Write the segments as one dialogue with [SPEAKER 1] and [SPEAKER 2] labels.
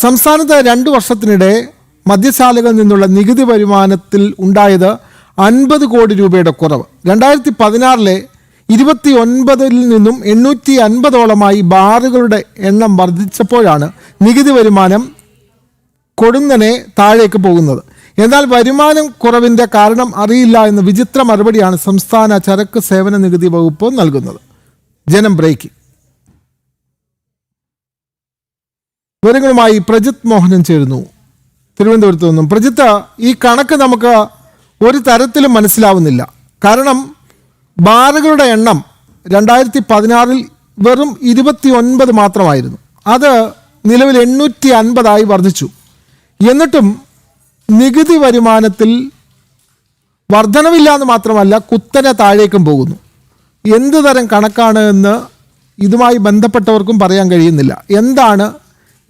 [SPEAKER 1] സംസ്ഥാനത്ത് 2 വർഷത്തിനിടെ മദ്യശാലകളിൽ നിന്നുള്ള നികുതി വരുമാനത്തിൽ ഉണ്ടായത് 50 കോടി രൂപയുടെ കുറവ്. 2016 29 നിന്നും 850ഓളമായി ബാറുകളുടെ എണ്ണം വർദ്ധിച്ചപ്പോഴാണ് നികുതി വരുമാനം കൊടുന്നനെ താഴേക്ക് പോകുന്നത്. എന്നാൽ വരുമാനം കുറവിൻ്റെ കാരണം അറിയില്ല എന്ന വിചിത്ര മറുപടിയാണ് സംസ്ഥാന ചരക്ക് സേവന നികുതി വകുപ്പ് നൽകുന്നത്. ജനം ബ്രേക്കിംഗ്. വിവരങ്ങളുമായി പ്രജിത്ത് മോഹനൻ ചേരുന്നു തിരുവനന്തപുരത്ത് നിന്നും. പ്രജിത്ത്, ഈ കണക്ക് നമുക്ക് ഒരു തരത്തിലും മനസ്സിലാവുന്നില്ല. കാരണം ബാറുകളുടെ എണ്ണം 2016 വെറും 29 മാത്രമായിരുന്നു. അത് നിലവിൽ 850 വർദ്ധിച്ചു. എന്നിട്ടും നികുതി വരുമാനത്തിൽ വർധനവില്ല എന്ന് മാത്രമല്ല, കുത്തനെ താഴേക്കും പോകുന്നു. എന്തു തരം കണക്കാണ് എന്ന് ഇതുമായി ബന്ധപ്പെട്ടവർക്കും പറയാൻ കഴിയുന്നില്ല. എന്താണ്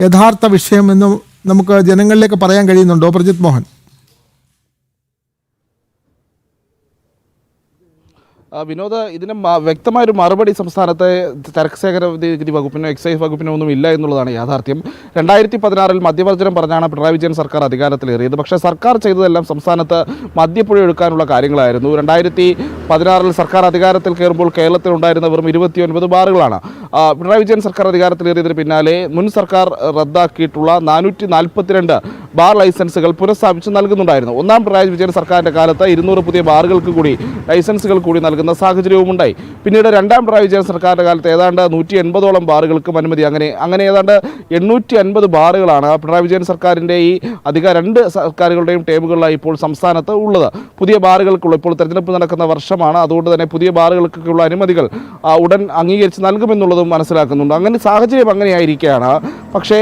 [SPEAKER 1] യഥാർത്ഥ വിഷയമെന്ന് നമുക്ക് ജനങ്ങളിലേക്ക് പറയാൻ കഴിയുന്നുണ്ടോ പ്രജിത്ത് മോഹൻ?
[SPEAKER 2] വിനോദ്, ഇതിന് വ്യക്തമായൊരു മറുപടി സംസ്ഥാനത്തെ ചരക്ക് സേവന നികുതി വകുപ്പിനോ എക്സൈസ് വകുപ്പിനോ ഒന്നും ഇല്ല എന്നുള്ളതാണ് യാഥാർത്ഥ്യം. 2016 മദ്യവർജനം പറഞ്ഞാണ് പിണറായി വിജയൻ സർക്കാർ അധികാരത്തിലേറിയത്. പക്ഷേ സർക്കാർ ചെയ്തതെല്ലാം സംസ്ഥാനത്ത് മദ്യപ്പുഴ ഒഴുക്കാനുള്ള കാര്യങ്ങളായിരുന്നു. 2016 സർക്കാർ അധികാരത്തിൽ കയറുമ്പോൾ കേരളത്തിലുണ്ടായിരുന്ന വെറും 29 ബാറുകളാണ്. പിണറായി വിജയൻ സർക്കാർ അധികാരത്തിലേറിയതിന് പിന്നാലെ മുൻ സർക്കാർ റദ്ദാക്കിയിട്ടുള്ള 442 ബാർ ലൈസൻസുകൾ പുനഃസ്ഥാപിച്ച് നൽകുന്നുണ്ടായിരുന്നു. ഒന്നാം പിണറായി വിജയൻ സർക്കാരിൻ്റെ കാലത്ത് 200 പുതിയ ബാറുകൾക്ക് കൂടി ലൈസൻസുകൾ കൂടി നൽകുന്ന സാഹചര്യവും ഉണ്ടായി. പിന്നീട് രണ്ടാം പിണറായി വിജയൻ സർക്കാരിൻ്റെ കാലത്ത് ഏതാണ്ട് 180ഓളം ബാറുകൾക്കും അനുമതി. അങ്ങനെ ഏതാണ്ട് 850 ബാറുകളാണ് പിണറായി വിജയൻ സർക്കാരിൻ്റെ ഈ രണ്ട് സർക്കാരുകളുടെയും ടേമുകളിലായി ഇപ്പോൾ സംസ്ഥാനത്ത് ഉള്ളത്. പുതിയ ബാറുകൾക്കുള്ള ഇപ്പോൾ തെരഞ്ഞെടുപ്പ് നടക്കുന്ന വർഷമാണ്. അതുകൊണ്ട് തന്നെ പുതിയ ബാറുകൾക്കുള്ള അനുമതികൾ ഉടൻ അംഗീകരിച്ച് നൽകുമെന്നുള്ളതും മനസ്സിലാക്കുന്നുണ്ട്. അങ്ങനെ സാഹചര്യം അങ്ങനെയായിരിക്കുകയാണ്. പക്ഷേ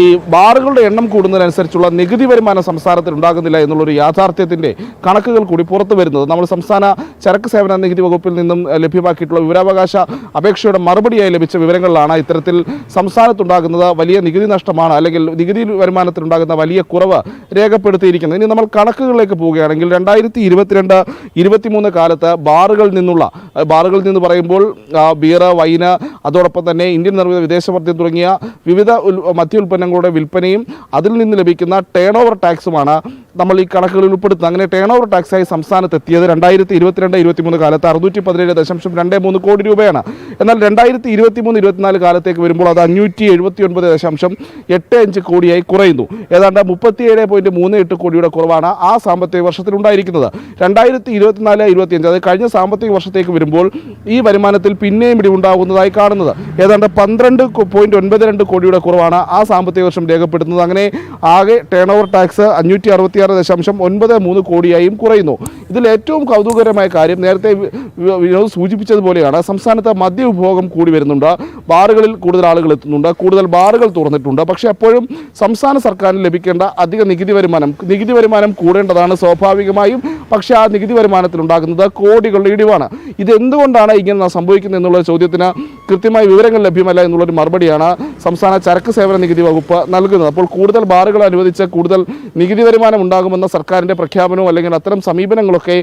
[SPEAKER 2] ഈ ബാറുകളുടെ എണ്ണം കൂടുന്നതിനനുസരിച്ചുള്ള നികുതി വരുമാനം സംസ്ഥാനത്തിൽ ഉണ്ടാകുന്നില്ല എന്നുള്ളൊരു യാഥാർത്ഥ്യത്തിൻ്റെ കണക്കുകൾ കൂടി പുറത്തു വരുന്നത് നമ്മൾ സംസ്ഥാന ചരക്ക് സേവന നികുതി വകുപ്പിൽ നിന്നും ലഭ്യമാക്കിയിട്ടുള്ള വിവരാവകാശ അപേക്ഷയുടെ മറുപടിയായി ലഭിച്ച വിവരങ്ങളിലാണ് ഇത്തരത്തിൽ സംസ്ഥാനത്തുണ്ടാകുന്നത് വലിയ നികുതി നഷ്ടമാണ്, അല്ലെങ്കിൽ നികുതി വരുമാനത്തിലുണ്ടാകുന്ന വലിയ കുറവ് രേഖപ്പെടുത്തിയിരിക്കുന്നത്. ഇനി നമ്മൾ കണക്കുകളിലേക്ക് പോവുകയാണെങ്കിൽ 2022-23 കാലത്ത് ബാറുകളിൽ നിന്ന് പറയുമ്പോൾ ബിയർ, വൈന്, അതോടൊപ്പം തന്നെ ഇന്ത്യൻ നിർമ്മിത വിദേശ മദ്യം തുടങ്ങിയ വിവിധ മദ്യ ഉൽപ്പന്നങ്ങളുടെ വിൽപ്പനയും അതിൽ നിന്ന് ലഭിക്കുന്ന ടേൺ ഓവർ ടാക്സുമാണ് നമ്മൾ ഈ കണക്കുകളിൽ ഉൾപ്പെടുത്തുന്നത്. അങ്ങനെ ടേൺ ഓവർ ടാക്സായി സംസ്ഥാനത്ത് എത്തിയത് 2022-23 കാലത്ത് 617.23 കോടി രൂപയാണ്. എന്നാൽ 2023-24 കാലത്തേക്ക് വരുമ്പോൾ അത് 579.85 കോടിയായി കുറയുന്നു. ഏതാണ്ട് 37.38 കോടിയുടെ കുറവാണ് ആ സാമ്പത്തിക വർഷത്തിൽ ഉണ്ടായിരിക്കുന്നത്. 2024-25 അതായത് കഴിഞ്ഞ സാമ്പത്തിക വർഷത്തേക്ക് വരുമ്പോൾ ഈ വരുമാനത്തിൽ പിന്നെയും ഇടിവുണ്ടാകുന്നതായി കാണുന്നത്. ഏതാണ്ട് 12.92 കോടിയുടെ കുറവാണ് ആ സാമ്പത്തിക വർഷം രേഖപ്പെടുത്തുന്നത്. അങ്ങനെ ആകെ ടേൺ ഓവർ ടാക്സ് 566.93 കോടിയായും കുറയുന്നു. ഇതിൽ ഏറ്റവും കൗതുകകരമായ കാര്യം, നേരത്തെ വിനോദ് സൂചിപ്പിച്ചതുപോലെയാണ്, സംസ്ഥാനത്ത് മദ്യ ഉപഭോഗം കൂടി വരുന്നുണ്ട്. ബാറുകളിൽ കൂടുതൽ ആളുകൾ എത്തുന്നുണ്ട്, കൂടുതൽ ബാറുകൾ തുറന്നിട്ടുണ്ട്. പക്ഷേ അപ്പോഴും സംസ്ഥാന സർക്കാരിന് ലഭിക്കേണ്ട അധിക നികുതി വരുമാനം കൂടേണ്ടതാണ് സ്വാഭാവികമായും. പക്ഷേ ആ നികുതി വരുമാനത്തിലുണ്ടാകുന്നത് കോടികളുടെ ഇടിവാണ്. ഇതെന്തുകൊണ്ടാണ് ഇങ്ങനെ സംഭവിക്കുന്നത് എന്നുള്ള ചോദ്യത്തിന് കൃത്യമായ വിവരങ്ങൾ ലഭ്യമല്ല എന്നുള്ളൊരു മറുപടിയാണ് സംസ്ഥാന ചരക്ക് സേവന നികുതി വകുപ്പ് നൽകുന്നത്. അപ്പോൾ കൂടുതൽ ബാറുകൾ അനുവദിച്ച് കൂടുതൽ നികുതി വരുമാനം ഉണ്ടാകുമെന്ന സർക്കാരിൻ്റെ പ്രഖ്യാപനവും അല്ലെങ്കിൽ അത്തരം സമീപനങ്ങളൊക്കെ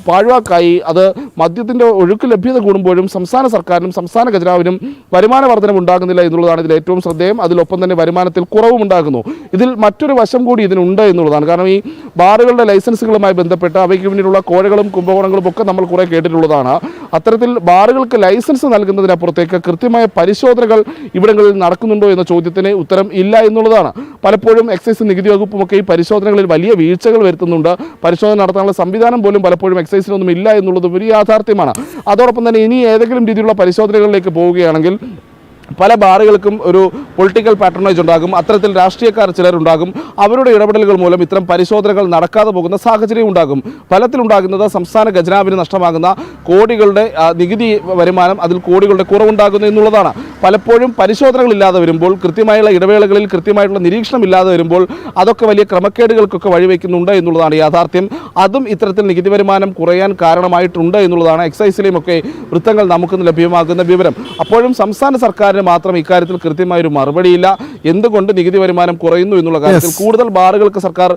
[SPEAKER 2] പാഴ്വാക്കായി അത് മദ്യത്തിൻ്റെ ഒഴുക്ക് ലഭ്യത കൂടുമ്പോഴും സംസ്ഥാന സർക്കാരിനും സംസ്ഥാന ഖജനാവിനും വരുമാന വർധനം ഉണ്ടാകുന്നില്ല എന്നുള്ളതാണ് ഇതിൽ ഏറ്റവും ശ്രദ്ധേയം. അതിലൊപ്പം തന്നെ വരുമാനത്തിൽ കുറവും ഉണ്ടാകുന്നു. ഇതിൽ മറ്റൊരു വശം കൂടി ഇതിനുണ്ട് എന്നുള്ളതാണ്. കാരണം ഈ ബാറുകളുടെ ലൈസൻസുകളുമായി ബന്ധപ്പെട്ട് അവയ്ക്ക് പിന്നിലുള്ള കോഴകളും കുംഭകോണങ്ങളും ഒക്കെ നമ്മൾ കുറേ കേട്ടിട്ടുള്ളതാണ്. അത്തരത്തിൽ ബാറുകൾക്ക് ലൈസൻസ് നൽകുന്നതിനപ്പുറത്തേക്ക് കൃത്യമായ പരിശോധനകൾ ഇവിടങ്ങളിൽ നടക്കുന്നുണ്ടോ എന്ന ചോദ്യത്തിന് ഉത്തരം ഇല്ല എന്നുള്ളതാണ്. പലപ്പോഴും എക്സൈസ് നികുതി വകുപ്പുമൊക്കെ ഈ പരിശോധനകളിൽ വലിയ വീഴ്ചകൾ വരുത്തുന്നുണ്ട്. പരിശോധന നടത്താനുള്ള സംവിധാനം പോലും പലപ്പോഴും എക്സൈസിനൊന്നും ഇല്ല എന്നുള്ളത് ഒരു യാഥാർത്ഥ്യമാണ്. അതോടൊപ്പം തന്നെ ഇനി ഏതെങ്കിലും രീതിയിലുള്ള പരിശോധനകളിലേക്ക് പോവുകയാണെങ്കിൽ പല ബാറുകൾക്കും ഒരു പൊളിറ്റിക്കൽ പാട്രണേജ് ഉണ്ടാകും. അത്തരത്തിൽ രാഷ്ട്രീയക്കാർ ചിലരുണ്ടാകും. അവരുടെ ഇടപെടലുകൾ മൂലം ഇത്തരം പരിശോധനകൾ നടക്കാതെ പോകുന്ന സാഹചര്യം ഉണ്ടാകും. ഫലത്തിലുണ്ടാകുന്നത് സംസ്ഥാന ഖജനാവിന് നഷ്ടമാകുന്ന കോടികളുടെ നികുതി വരുമാനം, അതിൽ കോടികളുടെ കുറവുണ്ടാകുന്നു എന്നുള്ളതാണ്. പലപ്പോഴും പരിശോധനകളില്ലാതെ വരുമ്പോൾ, കൃത്യമായുള്ള ഇടവേളകളിൽ കൃത്യമായിട്ടുള്ള നിരീക്ഷണം ഇല്ലാതെ വരുമ്പോൾ അതൊക്കെ വലിയ ക്രമക്കേടുകൾക്കൊക്കെ വഴിവെക്കുന്നുണ്ട് എന്നുള്ളതാണ് യാഥാർത്ഥ്യം. അതും ഇത്തരത്തിൽ നികുതി വരുമാനം കുറയാൻ കാരണമായിട്ടുണ്ട് എന്നുള്ളതാണ് എക്സൈസിലെയും ഒക്കെ വൃത്തങ്ങൾ നമുക്ക് ലഭ്യമാകുന്ന വിവരം. അപ്പോഴും സംസ്ഥാന സർക്കാർ മാത്രം ഇക്കാര്യത്തിൽ കൃത്യമായൊരു മറുപടിയില്ല. എന്തുകൊണ്ട് നികുതി വരുമാനം കുറയുന്നു എന്നുള്ള കാര്യത്തിൽ കൂടുതൽ ബാറുകൾക്ക് സർക്കാർ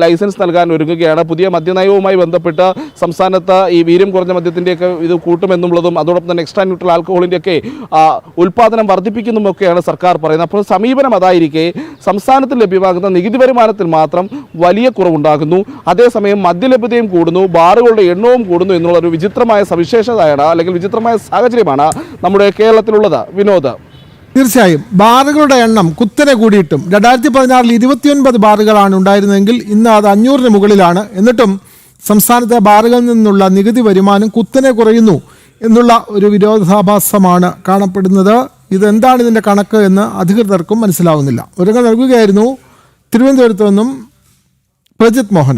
[SPEAKER 2] ലൈസൻസ് നൽകാൻ ഒരുങ്ങുകയാണ്. പുതിയ മദ്യനയവുമായി ബന്ധപ്പെട്ട് സംസ്ഥാനത്ത് ഈ വീര്യം കുറഞ്ഞ മദ്യത്തിൻ്റെയൊക്കെ ഇത് കൂട്ടുമെന്നുള്ളതും അതോടൊപ്പം തന്നെ എക്സ്ട്രാ ന്യൂട്രൽ ആൽക്കഹോളിൻ്റെയൊക്കെ ഉൽപ്പാദനം വർദ്ധിപ്പിക്കുന്നതുമൊക്കെയാണ് സർക്കാർ പറയുന്നത്. അപ്പോൾ സമീപനം അതായിരിക്കെ സംസ്ഥാനത്ത് ലഭ്യമാകുന്ന നികുതി വരുമാനത്തിൽ മാത്രം വലിയ കുറവുണ്ടാകുന്നു. അതേസമയം മദ്യലഭ്യതയും കൂടുന്നു, ബാറുകളുടെ എണ്ണവും കൂടുന്നു എന്നുള്ള ഒരു വിചിത്രമായ സവിശേഷതയാണ് അല്ലെങ്കിൽ വിചിത്രമായ സാഹചര്യമാണ് നമ്മുടെ കേരളത്തിലുള്ളത്. വിനോദ്,
[SPEAKER 1] തീർച്ചയായും ബാറുകളുടെ എണ്ണം കുത്തനെ കൂടിയിട്ടും 2016 29 ബാറുകളാണ് ഉണ്ടായിരുന്നതെങ്കിൽ ഇന്ന് അത് 500-ന് മുകളിലാണ്. എന്നിട്ടും സംസ്ഥാനത്തെ ബാറുകളിൽ നിന്നുള്ള നികുതി വരുമാനം കുത്തനെ കുറയുന്നു എന്നുള്ള ഒരു വിരോധാഭാസമാണ് കാണപ്പെടുന്നത്. ഇതെന്താണ് ഇതിൻ്റെ കണക്ക് എന്ന് അധികൃതർക്കും മനസ്സിലാവുന്നില്ല. ഒരുങ്ങൾ നൽകുകയായിരുന്നു തിരുവനന്തപുരത്ത് നിന്നും പ്രജിത് മോഹൻ.